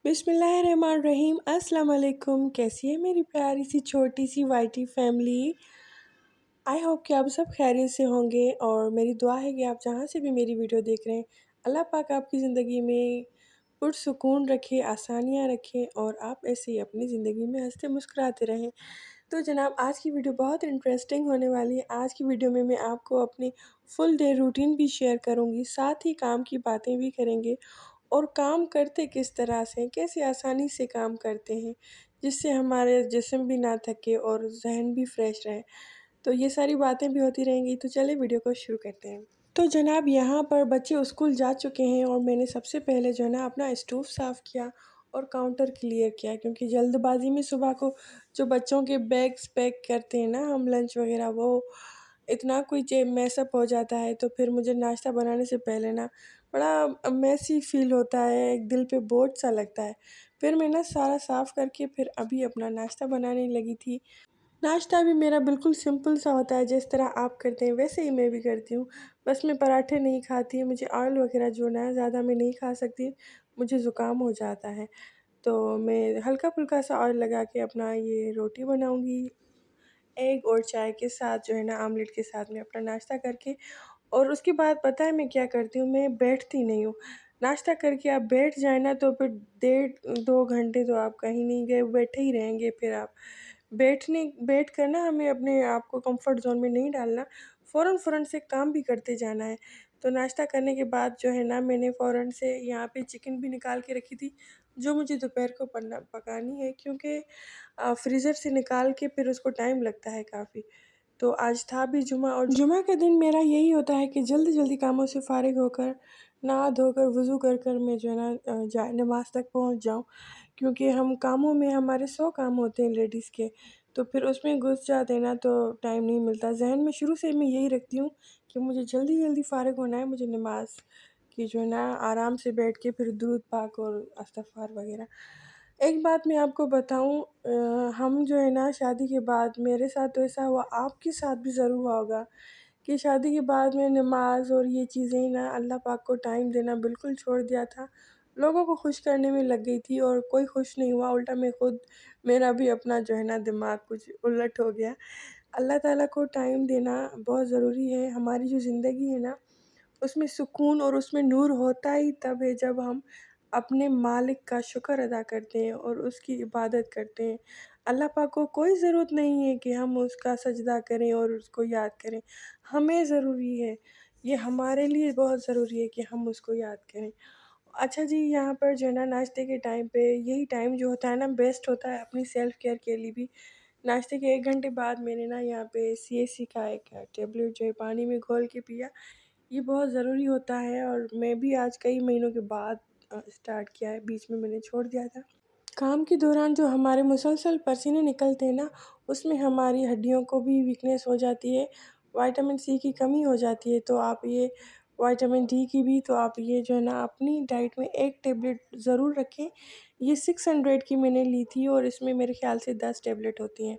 بسم اللہ الرحمن الرحیم۔ السلام علیکم، کیسی ہے میری پیاری سی چھوٹی سی وائٹی فیملی؟ آئی ہوپ کہ آپ سب خیریت سے ہوں گے، اور میری دعا ہے کہ آپ جہاں سے بھی میری ویڈیو دیکھ رہے ہیں اللہ پاک آپ کی زندگی میں پرسکون رکھے، آسانیاں رکھے، اور آپ ایسے ہی اپنی زندگی میں ہنستے مسکراتے رہیں۔ تو جناب، آج کی ویڈیو بہت انٹرسٹنگ ہونے والی ہے۔ آج کی ویڈیو میں آپ کو اپنی فل ڈے روٹین بھی شیئر کروں گی، ساتھ ہی کام کی باتیں بھی کریں گے، اور کام کرتے کس طرح سے، کیسے آسانی سے کام کرتے ہیں جس سے ہمارے جسم بھی نہ تھکے اور ذہن بھی فریش رہے۔ تو یہ ساری باتیں بھی ہوتی رہیں گی، تو چلے ویڈیو کو شروع کرتے ہیں۔ تو جناب، یہاں پر بچے اسکول جا چکے ہیں، اور میں نے سب سے پہلے جو ہے نا اپنا اسٹوو صاف کیا اور کاؤنٹر کلیئر کیا، کیونکہ جلد بازی میں صبح کو جو بچوں کے بیگس پیک کرتے ہیں نا ہم، لنچ وغیرہ، وہ اتنا کوئی میس اپ ہو جاتا ہے، تو پھر مجھے ناشتہ بنانے سے پہلے نا بڑا میسی فیل ہوتا ہے، ایک دل پہ بوجھ سا لگتا ہے۔ پھر میں نا سارا صاف کر کے پھر ابھی اپنا ناشتہ بنانے لگی تھی۔ ناشتہ بھی میرا بالکل سمپل سا ہوتا ہے، جس طرح آپ کرتے ہیں ویسے ہی میں بھی کرتی ہوں۔ بس میں پراٹھے نہیں کھاتی، مجھے آئل وغیرہ جو نا زیادہ میں نہیں کھا سکتی، مجھے زکام ہو جاتا ہے۔ تو میں ہلکا پھلکا سا آئل لگا کے اپنا یہ روٹی بناؤں گی، ایگ اور چائے کے ساتھ، جو ہے نا آملیٹ کے ساتھ میں اپنا ناشتہ کر کے، اور اس کے بعد پتہ ہے میں کیا کرتی ہوں، میں بیٹھتی نہیں ہوں۔ ناشتہ کر کے آپ بیٹھ جائیں نا تو پھر 1.5-2 گھنٹے تو آپ کہیں نہیں گئے، بیٹھے ہی رہیں گے۔ پھر آپ بیٹھ کر نا ہمیں اپنے آپ کو کمفرٹ زون میں نہیں ڈالنا، فوراً سے کام بھی کرتے جانا ہے۔ تو ناشتہ کرنے کے بعد جو ہے نا میں نے فوراً سے یہاں پہ چکن بھی نکال کے رکھی تھی، جو مجھے دوپہر کو پکانی ہے، کیونکہ فریزر سے نکال کے پھر اس کو ٹائم لگتا ہے کافی۔ تو آج تھا بھی جمعہ، اور جمعہ کے دن میرا یہی ہوتا ہے کہ جلدی جلدی کاموں سے فارغ ہو کر، نہا دھو کر، وضو کر کر میں جو ہے نا نماز تک پہنچ جاؤں، کیونکہ ہم کاموں میں ہمارے 100 کام ہوتے ہیں لیڈیز کے، تو پھر اس میں گھس جاتے نا تو ٹائم نہیں ملتا۔ ذہن میں شروع سے میں یہی رکھتی ہوں کہ مجھے جلدی جلدی فارغ ہونا ہے، مجھے نماز کی جو ہے نا آرام سے بیٹھ کے پھر درود پاک اور استغفار وغیرہ۔ ایک بات میں آپ کو بتاؤں، ہم جو ہے نا شادی کے بعد، میرے ساتھ تو ایسا ہوا، آپ کے ساتھ بھی ضرور ہوا ہوگا، کہ شادی کے بعد میں نماز اور یہ چیزیں نا اللہ پاک کو ٹائم دینا بالکل چھوڑ دیا تھا۔ لوگوں کو خوش کرنے میں لگ گئی تھی، اور کوئی خوش نہیں ہوا، الٹا میں خود، میرا بھی اپنا جو ہے نا دماغ کچھ الٹ ہو گیا۔ اللہ تعالیٰ کو ٹائم دینا بہت ضروری ہے۔ ہماری جو زندگی ہے نا، اس میں سکون اور اس میں نور ہوتا ہی تب ہے جب ہم اپنے مالک کا شکر ادا کرتے ہیں اور اس کی عبادت کرتے ہیں۔ اللہ پاک کو کوئی ضرورت نہیں ہے کہ ہم اس کا سجدہ کریں اور اس کو یاد کریں، ہمیں ضروری ہے، یہ ہمارے لیے بہت ضروری ہے کہ ہم اس کو یاد کریں۔ اچھا جی، یہاں پر جو ہے نا ناشتے کے ٹائم پہ، یہی ٹائم جو ہوتا ہے نا بیسٹ ہوتا ہے اپنی سیلف کیئر کے لیے بھی۔ ناشتے کے 1 گھنٹے بعد میں نے نا یہاں پہ CAC کا ایک ٹیبلٹ جو ہے پانی میں گھول کے پیا، یہ بہت ضروری ہوتا ہے، اور میں بھی آج کئی مہینوں کے بعد اسٹارٹ کیا ہے، بیچ میں نے چھوڑ دیا تھا۔ کام کے دوران جو ہمارے مسلسل پسینے نکلتے ہیں نا، اس میں ہماری ہڈیوں کو بھی ویکنیس ہو جاتی ہے، وائٹامن C کی کمی ہو جاتی ہے، تو آپ یہ وائٹامن D کی بھی، تو آپ یہ جو ہے نا اپنی ڈائٹ میں ایک ٹیبلٹ ضرور رکھیں۔ یہ 600 کی میں نے لی تھی، اور اس میں میرے خیال سے 10 ٹیبلٹ ہوتی ہیں،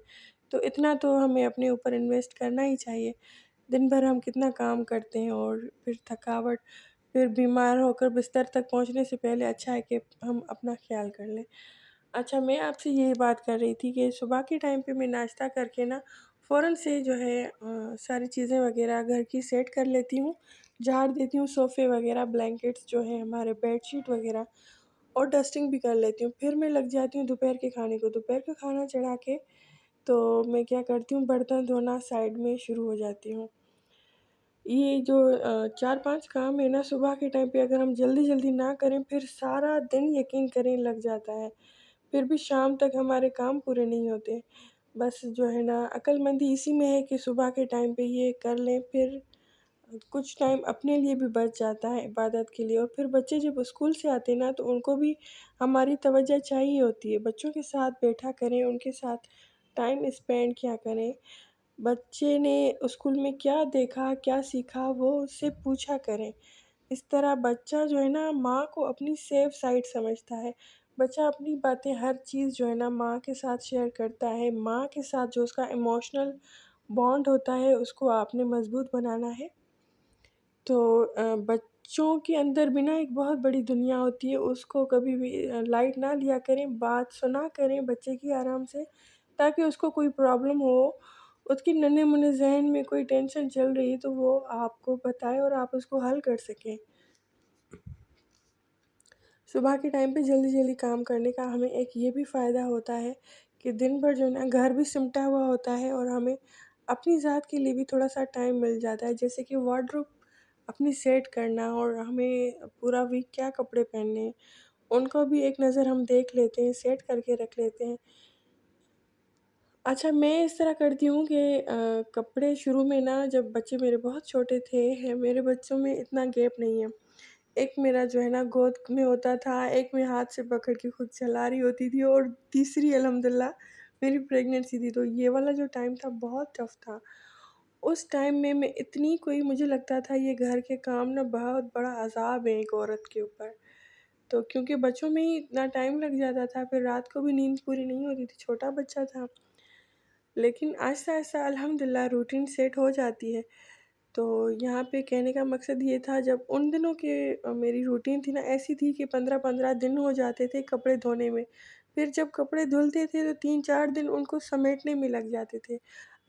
تو اتنا تو ہمیں اپنے اوپر انویسٹ کرنا ہی چاہیے۔ دن بھر ہم کتنا کام کرتے ہیں، اور پھر تھکاوٹ، پھر بیمار ہو کر بستر تک پہنچنے سے پہلے اچھا ہے کہ ہم اپنا خیال کر لیں۔ اچھا، میں آپ سے یہی بات کر رہی تھی کہ صبح کے ٹائم پہ میں ناشتہ کر کے نا فوراً سے جو ہے ساری چیزیں وغیرہ گھر کی سیٹ کر لیتی ہوں، جھاڑ دیتی ہوں، صوفے وغیرہ، بلینکٹس جو ہیں ہمارے، بیڈ شیٹ وغیرہ، اور ڈسٹنگ بھی کر لیتی ہوں۔ پھر میں لگ جاتی ہوں دوپہر کے کھانے کو۔ دوپہر کا کھانا چڑھا کے تو میں کیا کرتی ہوں، برتن دھونا سائڈ میں شروع ہو جاتی ہوں۔ یہ جو 4-5 کام ہے نا صبح کے ٹائم پہ، اگر ہم جلدی جلدی نہ کریں، پھر سارا دن یقین کریں لگ جاتا ہے، پھر بھی شام تک ہمارے کام پورے نہیں ہوتے۔ بس جو ہے نا عقل مندی اسی میں ہے کہ صبح کے ٹائم پہ یہ کر لیں، پھر کچھ ٹائم اپنے لیے بھی بچ جاتا ہے عبادت کے لیے۔ اور پھر بچے جب اسکول سے آتے ہیں نا تو ان کو بھی ہماری توجہ چاہیے ہوتی ہے، بچوں کے ساتھ بیٹھا کریں، ان کے ساتھ ٹائم اسپینڈ کیا کریں۔ بچے نے اسکول میں کیا دیکھا، کیا سیکھا، وہ اس سے پوچھا کریں۔ اس طرح بچہ جو ہے نا ماں کو اپنی سیف سائڈ سمجھتا ہے، بچہ اپنی باتیں ہر چیز جو ہے نا ماں کے ساتھ شیئر کرتا ہے۔ ماں کے ساتھ جو اس کا ایموشنل بانڈ ہوتا ہے، اس کو آپ نے مضبوط بنانا ہے۔ تو چونک کے اندر بھی نا ایک بہت بڑی دنیا ہوتی ہے، اس کو کبھی بھی لائٹ نہ لیا کریں، بات سنا کریں بچے کی آرام سے، تاکہ اس کو کوئی پرابلم ہو، اس کی ننھے منھے ذہن میں کوئی ٹینشن چل رہی ہے تو وہ آپ کو بتائے اور آپ اس کو حل کر سکیں۔ صبح کے ٹائم پہ جلدی جلدی کام کرنے کا ہمیں ایک یہ بھی فائدہ ہوتا ہے کہ دن بھر جو ہے نا گھر بھی سمٹا ہوا ہوتا ہے، اور ہمیں اپنی ذات کے لیے بھی تھوڑا سا ٹائم مل جاتا ہے، جیسے کہ وارڈروب اپنی سیٹ کرنا، اور ہمیں پورا ویک کیا کپڑے پہننے ہیں ان کو بھی ایک نظر ہم دیکھ لیتے ہیں، سیٹ کر کے رکھ لیتے ہیں۔ اچھا، میں اس طرح کرتی ہوں کہ کپڑے شروع میں نا، جب بچے میرے بہت چھوٹے تھے، میرے بچوں میں اتنا گیپ نہیں ہے، ایک میرا جو ہے نا گود میں ہوتا تھا، ایک میں ہاتھ سے پکڑ کے خود چلا رہی ہوتی تھی، اور تیسری الحمدللہ میری پریگننسی تھی، تو یہ والا جو ٹائم تھا بہت ٹف تھا۔ اس ٹائم میں اتنی کوئی مجھے لگتا تھا یہ گھر کے کام نا بہت بڑا عذاب ہے ایک عورت کے اوپر، تو کیونکہ بچوں میں ہی اتنا ٹائم لگ جاتا تھا، پھر رات کو بھی نیند پوری نہیں ہوتی تھی، چھوٹا بچہ تھا، لیکن آہستہ آہستہ الحمدللہ روٹین سیٹ ہو جاتی ہے۔ تو یہاں پہ کہنے کا مقصد یہ تھا، جب ان دنوں کے میری روٹین تھی نا ایسی تھی کہ 15 دن ہو جاتے تھے کپڑے دھونے میں، پھر جب کپڑے دھلتے تھے تو 3 4 دن ان کو سمیٹنے میں لگ جاتے تھے۔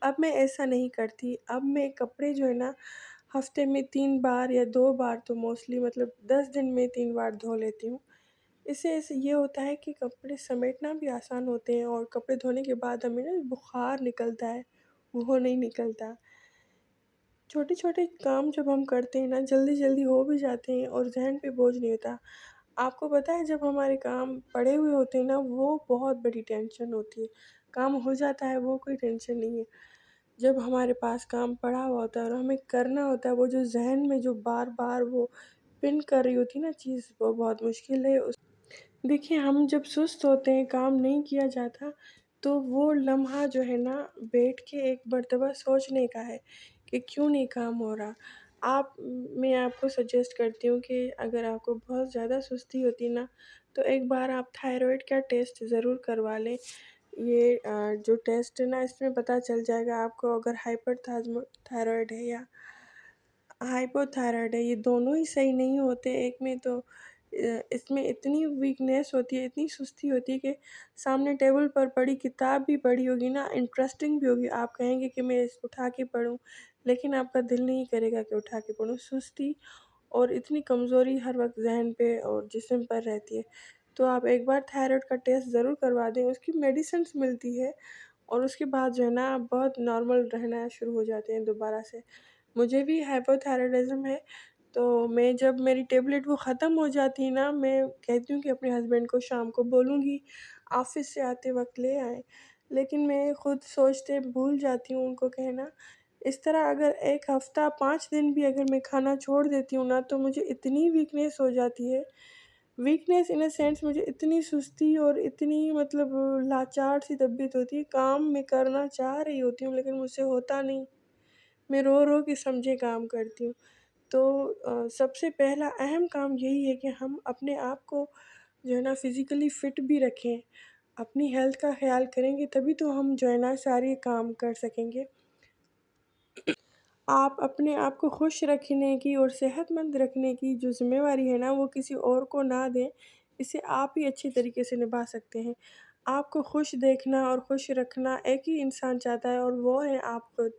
اب میں ایسا نہیں کرتی، اب میں کپڑے جو ہے نا ہفتے میں 3 بار یا 2 بار، تو موسٹلی مطلب 10 دن میں 3 بار دھو لیتی ہوں۔ اس سے یہ ہوتا ہے کہ کپڑے سمیٹنا بھی آسان ہوتے ہیں، اور کپڑے دھونے کے بعد ہمیں نا بخار نکلتا ہے وہ نہیں نکلتا۔ چھوٹے چھوٹے کام جب ہم کرتے ہیں نا جلدی جلدی ہو بھی جاتے ہیں، اور ذہن پہ بوجھ نہیں ہوتا۔ آپ کو پتہ ہے جب ہمارے کام پڑے ہوئے ہوتے ہیں نا وہ بہت بڑی ٹینشن ہوتی ہے، کام ہو جاتا ہے وہ کوئی ٹینشن نہیں ہے، جب ہمارے پاس کام پڑا ہوا ہوتا ہے اور ہمیں کرنا ہوتا ہے، وہ جو ذہن میں جو بار بار وہ پن کر رہی ہوتی ہے نا چیز، وہ بہت مشکل ہے۔ دیکھیے، ہم جب سست ہوتے ہیں، کام نہیں کیا جاتا، تو وہ لمحہ جو ہے نا بیٹھ کے ایک مرتبہ سوچنے کا ہے کہ کیوں نہیں کام ہو رہا۔ میں آپ کو سجیسٹ کرتی ہوں کہ اگر آپ کو بہت زیادہ سستی ہوتی نا، تو ایک بار آپ تھائرائڈ کا ٹیسٹ ضرور کروا لیں۔ یہ جو ٹیسٹ ہے نا اس میں پتہ چل جائے گا آپ کو اگر ہائپر تھائرائڈ ہے یا ہائپو تھائرائڈ ہے، یہ دونوں ہی صحیح نہیں ہوتے۔ ایک میں تو اس میں اتنی ویکنیس ہوتی ہے، اتنی سستی ہوتی ہے کہ سامنے ٹیبل پر پڑی کتاب بھی پڑھی ہوگی نا، انٹرسٹنگ بھی ہوگی، آپ کہیں گے کہ میں اس کو اٹھا کے پڑھوں، لیکن آپ کا دل نہیں کرے گا کہ اٹھا کے پڑھوں۔ سستی اور اتنی کمزوری ہر وقت ذہن پہ اور جسم پر رہتی ہے، تو آپ ایک بار تھائرائڈ کا ٹیسٹ ضرور کروا دیں، اس کی میڈیسنس ملتی ہے، اور اس کے بعد جو ہے نا بہت نارمل رہنا شروع ہو جاتے ہیں دوبارہ سے۔ مجھے بھی ہائپو تھائرائڈزم ہے، تو میں جب میری ٹیبلٹ وہ ختم ہو جاتی ہے نا، میں کہتی ہوں کہ اپنے ہسبینڈ کو شام کو بولوں گی آفس سے آتے وقت لے آئیں، لیکن میں خود سوچتے بھول جاتی ہوں ان کو کہنا۔ اس طرح اگر ایک ہفتہ 5 دن بھی اگر میں کھانا چھوڑ دیتی ہوں نا، تو مجھے اتنی ویکنیس ہو جاتی ہے، ویکنیس ان اے سینس مجھے اتنی سستی اور اتنی مطلب لاچار سی طبیعت ہوتی ہے، کام میں کرنا چاہ رہی ہوتی ہوں لیکن مجھ سے ہوتا نہیں، میں رو رو کے سمجھے کام کرتی ہوں۔ تو سب سے پہلا اہم کام یہی ہے کہ ہم اپنے آپ کو جو ہے نا فزیکلی فٹ بھی رکھیں، اپنی ہیلتھ کا خیال کریں گے تبھی تو ہم جو ہے نا سارے کام کر سکیں گے۔ آپ اپنے آپ کو خوش رکھنے کی اور صحت مند رکھنے کی جو ذمہ داری ہے نا وہ کسی اور کو نہ دیں، اسے آپ ہی اچھی طریقے سے نبھا سکتے ہیں۔ آپ کو خوش دیکھنا اور خوش رکھنا ایک ہی انسان چاہتا ہے، اور وہ ہے آپ خود۔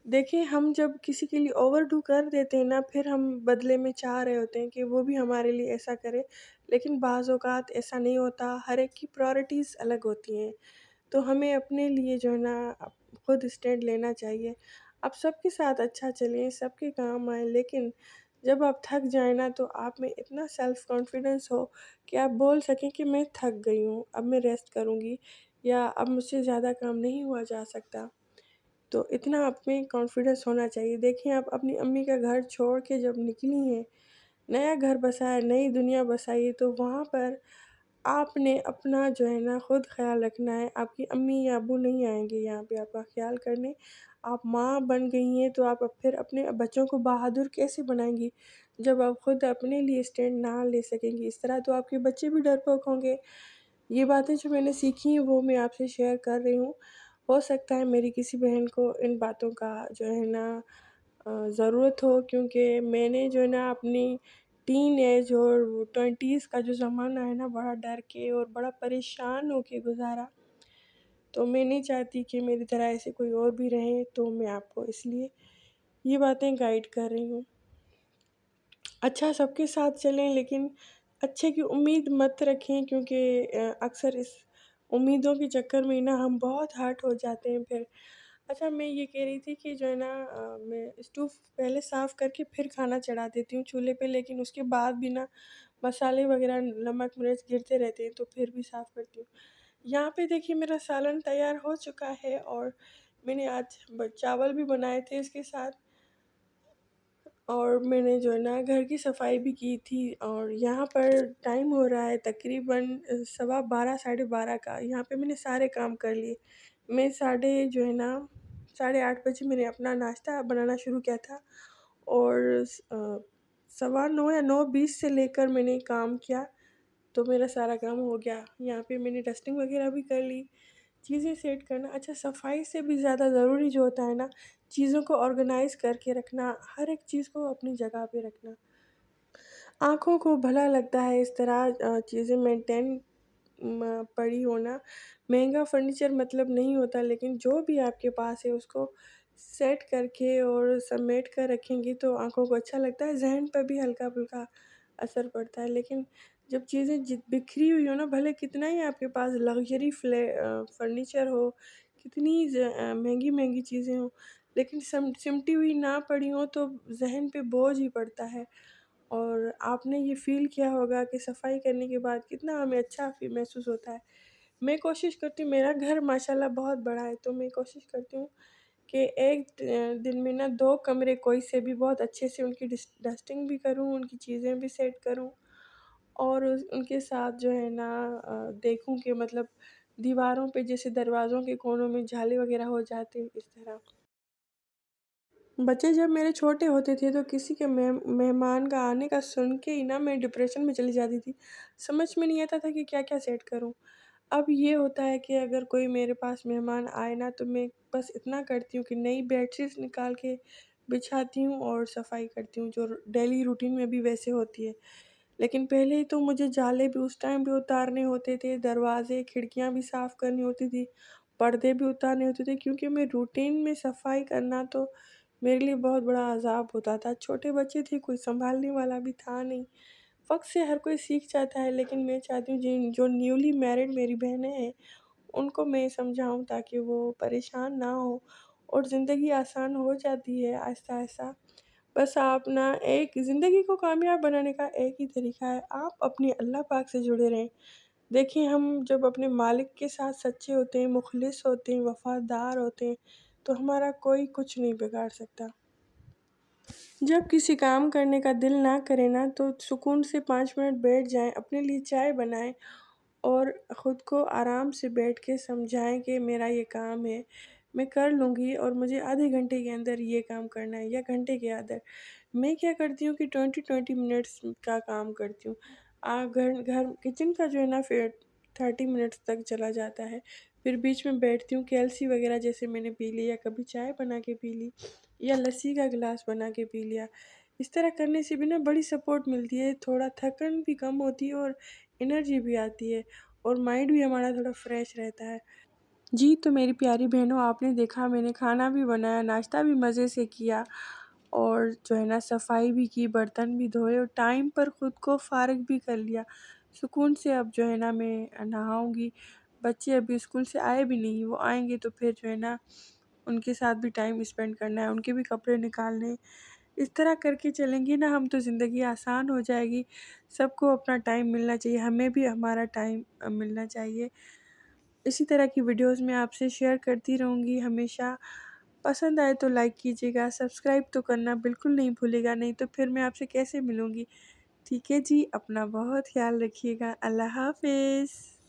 دیکھیں، ہم جب کسی کے لیے اوور ڈو کر دیتے ہیں نا، پھر ہم بدلے میں چاہ رہے ہوتے ہیں کہ وہ بھی ہمارے لیے ایسا کرے، لیکن بعض اوقات ایسا نہیں ہوتا، ہر ایک کی پرائورٹیز الگ ہوتی ہیں، تو ہمیں اپنے لیے جو ہے نا خود اسٹینڈ لینا چاہیے۔ آپ سب کے ساتھ اچھا چلیں، سب کے کام آئیں، لیکن جب آپ تھک جائیں نا تو آپ میں اتنا سیلف کانفیڈنس ہو کہ آپ بول سکیں کہ میں تھک گئی ہوں، اب میں ریسٹ کروں گی، یا اب مجھ سے زیادہ کام نہیں ہوا جا سکتا، تو اتنا آپ میں کانفیڈنس ہونا چاہیے۔ دیکھیں، آپ اپنی امی کا گھر چھوڑ کے جب نکلی ہیں، نیا گھر بسایا، نئی دنیا بسائی ہے، تو وہاں پر آپ نے اپنا جو ہے نا خود خیال رکھنا ہے، آپ کی امی یا ابو نہیں آئیں گے یہاں پہ آپ کا خیال کرنے۔ آپ ماں بن گئی ہیں تو آپ اب پھر اپنے بچوں کو بہادر کیسے بنائیں گی جب آپ خود اپنے لیے اسٹینڈ نہ لے سکیں گی؟ اس طرح تو آپ کے بچے بھی ڈرپوک ہوں گے۔ یہ باتیں جو میں نے سیکھی ہیں وہ میں آپ سے شیئر کر رہی ہوں، ہو سکتا ہے میری کسی بہن کو ان باتوں کا جو ہے نا ضرورت ہو، کیونکہ میں نے جو ہے نا اپنی ٹین ایج اور 20s کا جو زمانہ ہے نا بڑا ڈر کے اور بڑا پریشان ہو کے گزارا، تو میں نہیں چاہتی کہ میری طرح ایسے کوئی اور بھی رہے، تو میں آپ کو اس لیے یہ باتیں گائیڈ کر رہی ہوں۔ اچھا سب کے ساتھ چلیں، لیکن اچھے کی امید مت رکھیں، کیونکہ اکثر اس امیدوں کے چکر میں نا ہم بہت ہارٹ ہو جاتے ہیں پھر۔ اچھا میں یہ کہہ رہی تھی کہ جو ہے نا میں اسٹوو پہلے صاف کر کے پھر کھانا چڑھا دیتی ہوں چولہے پہ، لیکن اس کے بعد بھی نا مسالے وغیرہ نمک مرچ گرتے رہتے ہیں تو پھر بھی صاف کرتی ہوں۔ یہاں پہ دیکھیے میرا سالن تیار ہو چکا ہے، اور میں نے آج چاول بھی بنائے تھے اس کے ساتھ، اور میں نے جو ہے نا گھر کی صفائی بھی کی تھی، اور یہاں پر ٹائم ہو رہا ہے تقریباً 12:15 12:30 کا۔ یہاں پہ میں نے سارے کام کر لیے۔ میں جو ہے نا 8:30 بجے میں نے اپنا ناشتہ بنانا شروع کیا تھا، اور 9:15 یا 9:20 سے لے کر میں نے کام کیا، تو میرا سارا کام ہو گیا۔ یہاں پہ میں نے ڈسٹنگ وغیرہ بھی کر لی، چیزیں سیٹ کرنا۔ اچھا صفائی سے بھی زیادہ ضروری جو ہوتا ہے نا، چیزوں کو آرگنائز کر کے رکھنا، ہر ایک چیز کو اپنی جگہ پہ رکھنا۔ آنکھوں کو بھلا لگتا ہے اس طرح چیزیں مینٹین پڑی ہونا۔ مہنگا فرنیچر مطلب نہیں ہوتا، لیکن جو بھی آپ کے پاس ہے اس کو سیٹ کر کے اور سمیٹ کر رکھیں گی تو آنکھوں کو اچھا لگتا ہے، ذہن پر بھی ہلکا پھلکا اثر پڑتا ہے۔ لیکن جب چیزیں بکھری ہوئی ہو نا، بھلے کتنا ہی آپ کے پاس لگژری فرنیچر ہو، کتنی مہنگی مہنگی چیزیں ہوں، لیکن سمٹی ہوئی نہ پڑی ہوں تو ذہن پہ بوجھ ہی پڑتا ہے۔ اور آپ نے یہ فیل کیا ہوگا کہ صفائی کرنے کے بعد کتنا ہمیں اچھا محسوس ہوتا ہے۔ میں کوشش کرتی ہوں، میرا گھر ماشاءاللہ بہت بڑا ہے، تو میں کوشش کرتی ہوں کہ ایک دن میں نا 2 کمرے کوئی سے بھی بہت اچھے سے ان کی ڈسٹنگ بھی کروں، ان کی چیزیں بھی سیٹ کروں، اور ان کے ساتھ جو ہے نا دیکھوں کہ مطلب دیواروں پہ جیسے دروازوں کے کونوں میں جھالے وغیرہ ہو جاتے، اس طرح۔ بچے جب میرے چھوٹے ہوتے تھے تو کسی کے مہمان کا آنے کا سن کے ہی نا میں ڈپریشن میں چلی جاتی تھی، سمجھ میں نہیں آتا تھا کہ کیا کیا سیٹ کروں۔ اب یہ ہوتا ہے کہ اگر کوئی میرے پاس مہمان آئے نا تو میں بس اتنا کرتی ہوں کہ نئی بیڈ شیٹس نکال کے بچھاتی ہوں اور صفائی کرتی ہوں، جو ڈیلی روٹین میں بھی ویسے ہوتی ہے۔ لیکن پہلے ہی تو مجھے جالے بھی اس ٹائم بھی اتارنے ہوتے تھے، دروازے کھڑکیاں بھی صاف کرنی ہوتی تھی، پردے بھی اتارنے ہوتے تھے، کیونکہ میں روٹین میں صفائی کرنا تو میرے لیے بہت بڑا عذاب ہوتا تھا۔ چھوٹے بچے تھے، کوئی سنبھالنے والا بھی تھا نہیں۔ وقت سے ہر کوئی سیکھ جاتا ہے، لیکن میں چاہتی ہوں جو نیولی میرڈ میری بہنیں ہیں ان کو میں سمجھاؤں تاکہ وہ پریشان نہ ہو، اور زندگی آسان ہو جاتی ہے آہستہ آہستہ۔ بس آپ نا ایک زندگی کو کامیاب بنانے کا ایک ہی طریقہ ہے، آپ اپنے اللہ پاک سے جڑے رہیں۔ دیکھیں ہم جب اپنے مالک کے ساتھ سچے ہوتے ہیں، مخلص ہوتے ہیں، وفادار ہوتے ہیں، تو ہمارا کوئی کچھ نہیں بگاڑ سکتا۔ جب کسی کام کرنے کا دل نہ کرے نا تو سکون سے 5 منٹ بیٹھ جائیں، اپنے لیے چائے بنائیں، اور خود کو آرام سے بیٹھ کے سمجھائیں کہ میرا یہ کام ہے، میں کر لوں گی، اور مجھے آدھے گھنٹے کے اندر یہ کام کرنا ہے یا گھنٹے کے اندر۔ میں کیا کرتی ہوں کہ 20 منٹس کا کام کرتی ہوں۔ گھر کچن کا جو ہے نا پھر 30 منٹس تک چلا جاتا ہے، پھر بیچ میں بیٹھتی ہوں، کیلسی وغیرہ جیسے میں نے پی لی، یا کبھی چائے بنا کے پی لی، یا لسی کا گلاس بنا کے پی لیا۔ اس طرح کرنے سے بھی نا بڑی سپورٹ ملتی ہے، تھوڑا تھکن بھی کم ہوتی ہے اور انرجی بھی آتی ہے، اور مائنڈ بھی ہمارا تھوڑا فریش رہتا ہے۔ جی تو میری پیاری بہنوں، آپ نے دیکھا میں نے کھانا بھی بنایا، ناشتہ بھی مزے سے کیا، اور جو ہے نا صفائی بھی کی، برتن بھی دھوئے، اور ٹائم پر خود کو فارغ بھی کر لیا سکون سے۔ اب جو ہے نا میں نہاؤں گی، بچے ابھی اسکول سے آئے بھی نہیں، وہ آئیں گے تو پھر جو ہے نا ان کے ساتھ بھی ٹائم اسپینڈ کرنا ہے، ان کے بھی کپڑے نکالنے۔ اس طرح کر کے چلیں گی نا ہم تو زندگی آسان ہو جائے گی۔ سب کو اپنا ٹائم ملنا چاہیے، ہمیں بھی ہمارا ٹائم ملنا چاہیے۔ اسی طرح کی ویڈیوز میں آپ سے شیئر کرتی رہوں گی ہمیشہ۔ پسند آئے تو لائک کیجیے گا، سبسکرائب تو کرنا بالکل نہیں بھولے گا، نہیں تو پھر میں آپ سے کیسے ملوں گی۔ ٹھیک ہے جی، اپنا بہت خیال رکھیے گا۔ اللہ حافظ۔